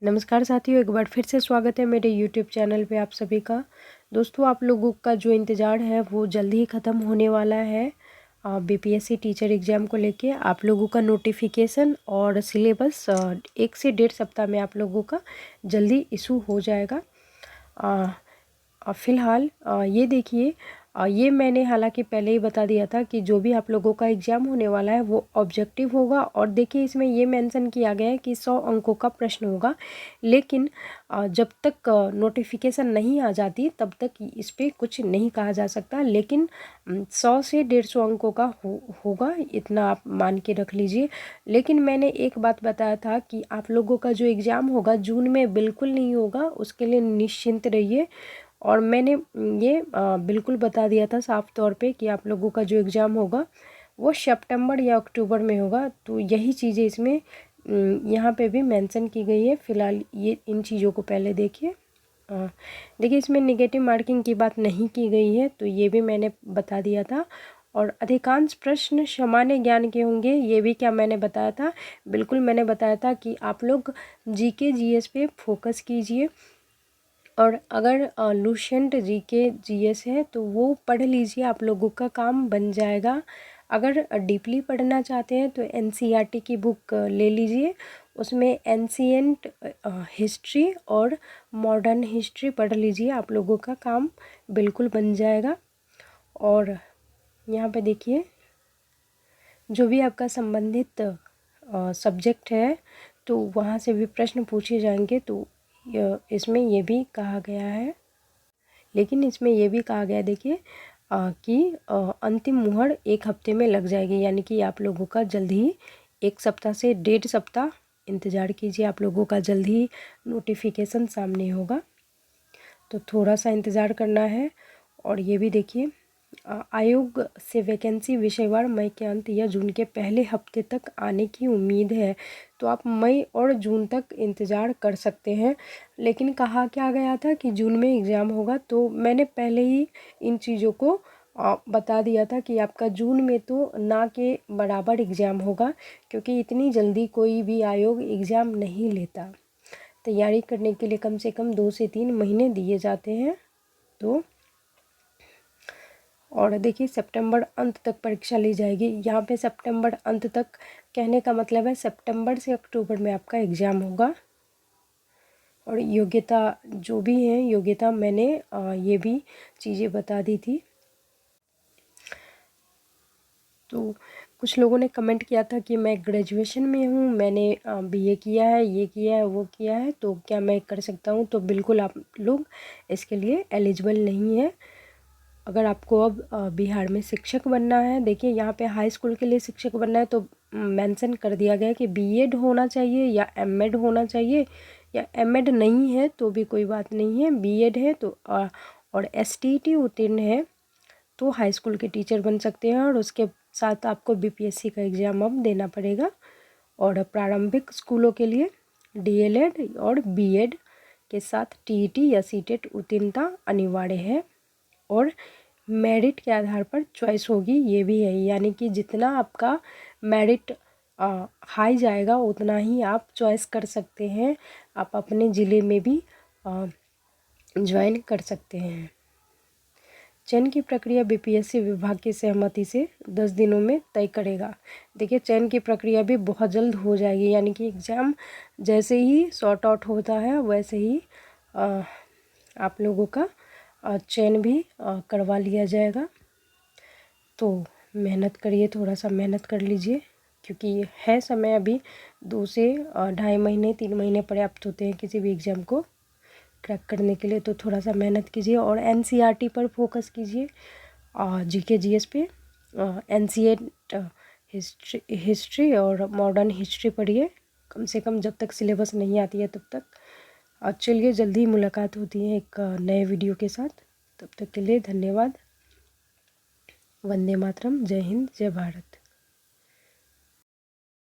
नमस्कार साथियों, एक बार फिर से स्वागत है मेरे यूट्यूब चैनल पे आप सभी का। दोस्तों, आप लोगों का जो इंतज़ार है वो जल्दी ही ख़त्म होने वाला है। बीपीएससी टीचर एग्ज़ाम को लेके आप लोगों का नोटिफिकेशन और सिलेबस 1 से 1.5 सप्ताह में आप लोगों का जल्दी इशू हो जाएगा। फ़िलहाल ये देखिए, ये मैंने हालांकि पहले ही बता दिया था कि जो भी आप लोगों का एग्ज़ाम होने वाला है वो ऑब्जेक्टिव होगा। और देखिए, इसमें ये मेंशन किया गया है कि 100 अंकों का प्रश्न होगा, लेकिन जब तक नोटिफिकेशन नहीं आ जाती तब तक इस पर कुछ नहीं कहा जा सकता। लेकिन 100 से 150 अंकों का होगा, इतना आप मान के रख लीजिए। लेकिन मैंने एक बात बताया था कि आप लोगों का जो एग्ज़ाम होगा जून में बिल्कुल नहीं होगा, उसके लिए निश्चिंत रहिए। और मैंने ये बिल्कुल बता दिया था साफ तौर पे कि आप लोगों का जो एग्ज़ाम होगा वो सितंबर या अक्टूबर में होगा। तो यही चीज़ें इसमें यहाँ पे भी मेंशन की गई है। फ़िलहाल ये इन चीज़ों को पहले देखिए। देखिए, इसमें नेगेटिव मार्किंग की बात नहीं की गई है, तो ये भी मैंने बता दिया था। और अधिकांश प्रश्न सामान्य ज्ञान के होंगे, ये भी क्या मैंने बताया था, बिल्कुल मैंने बताया था कि आप लोग जीके जीएस पे फोकस कीजिए। और अगर लुसेंट जीके जीएस है तो वो पढ़ लीजिए, आप लोगों का काम बन जाएगा। अगर डीपली पढ़ना चाहते हैं तो एनसीईआरटी की बुक ले लीजिए, उसमें एंशिएंट हिस्ट्री और मॉडर्न हिस्ट्री पढ़ लीजिए, आप लोगों का काम बिल्कुल बन जाएगा। और यहाँ पे देखिए, जो भी आपका संबंधित सब्जेक्ट है तो वहाँ से भी प्रश्न पूछे जाएंगे, तो इसमें ये भी कहा गया है। लेकिन इसमें ये भी कहा गया, देखिए कि अंतिम मुहर 1 हफ्ते में लग जाएगी, यानी कि आप लोगों का जल्द ही 1 सप्ताह से 1.5 सप्ताह इंतज़ार कीजिए, आप लोगों का जल्द ही नोटिफिकेशन सामने होगा। तो थोड़ा सा इंतज़ार करना है। और ये भी देखिए, आयोग से वैकेंसी विषयवार मई के अंत या जून के पहले हफ्ते तक आने की उम्मीद है। तो आप मई और जून तक इंतज़ार कर सकते हैं। लेकिन कहा क्या गया था कि जून में एग्ज़ाम होगा, तो मैंने पहले ही इन चीज़ों को बता दिया था कि आपका जून में तो ना के बराबर एग्ज़ाम होगा, क्योंकि इतनी जल्दी कोई भी आयोग एग्ज़ाम नहीं लेता। तैयारी करने के लिए कम से कम 2 से 3 महीने दिए जाते हैं। तो और देखिए, सितंबर अंत तक परीक्षा ली जाएगी। यहाँ पे सितंबर अंत तक कहने का मतलब है सितंबर से अक्टूबर में आपका एग्ज़ाम होगा। और योग्यता जो भी है, योग्यता मैंने ये भी चीज़ें बता दी थी। तो कुछ लोगों ने कमेंट किया था कि मैं ग्रेजुएशन में हूँ, मैंने बीए किया है, ये किया है, वो किया है, तो क्या मैं कर सकता हूँ? तो बिल्कुल आप लोग इसके लिए एलिजिबल नहीं है। अगर आपको अब बिहार में शिक्षक बनना है, देखिए यहाँ पे हाई स्कूल के लिए शिक्षक बनना है तो मेंशन कर दिया गया है कि बीएड होना चाहिए या एमएड होना चाहिए, या एमएड नहीं है तो भी कोई बात नहीं है, बीएड है तो और एसटीईटी उत्तीर्ण है तो हाई स्कूल के टीचर बन सकते हैं। और उसके साथ आपको बीपीएससी का एग्ज़ाम अब देना पड़ेगा। और प्रारंभिक स्कूलों के लिए डीएलएड और बीएड के साथ टीईटी या सीटेट उत्तीर्णता अनिवार्य है। और मेरिट के आधार पर चॉइस होगी, ये भी है, यानी कि जितना आपका मेरिट हाई जाएगा उतना ही आप चॉइस कर सकते हैं, आप अपने ज़िले में भी ज्वाइन कर सकते हैं। चयन की प्रक्रिया बीपीएससी विभाग की सहमति से 10 दिनों में तय करेगा। देखिए, चयन की प्रक्रिया भी बहुत जल्द हो जाएगी, यानी कि एग्ज़ाम जैसे ही सॉर्ट आउट होता है वैसे ही आप लोगों का चयन भी करवा लिया जाएगा। तो मेहनत करिए, थोड़ा सा मेहनत कर लीजिए, क्योंकि है समय अभी 2 से 2.5 महीने 3 महीने पर्याप्त होते हैं किसी भी एग्ज़ाम को क्रैक करने के लिए। तो थोड़ा सा मेहनत कीजिए और एनसीईआरटी पर फोकस कीजिए, जीके जीएस पे एंशिएंट हिस्ट्री और मॉडर्न हिस्ट्री पढ़िए, कम से कम जब तक सिलेबस नहीं आती है तब तक। चलिए, जल्दी मुलाकात होती है एक नए वीडियो के साथ, तब तक के लिए धन्यवाद। वंदे मातरम, जय हिंद, जय भारत।